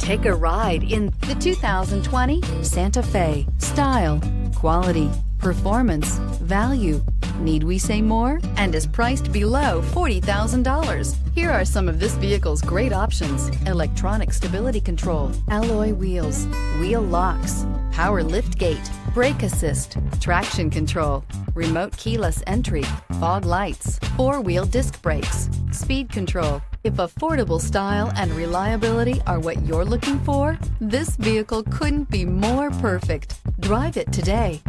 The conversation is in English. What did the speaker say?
Take a ride in the 2020 Santa Fe. Style, quality, performance, value. Need we say more? And is priced below $40,000. Here are some of this vehicle's great options: electronic stability control, alloy wheels, wheel locks, power lift gate, brake assist, traction control, remote keyless entry, fog lights, four-wheel disc brakes, speed control. If affordable style and reliability are what you're looking for, this vehicle couldn't be more perfect. Drive it today.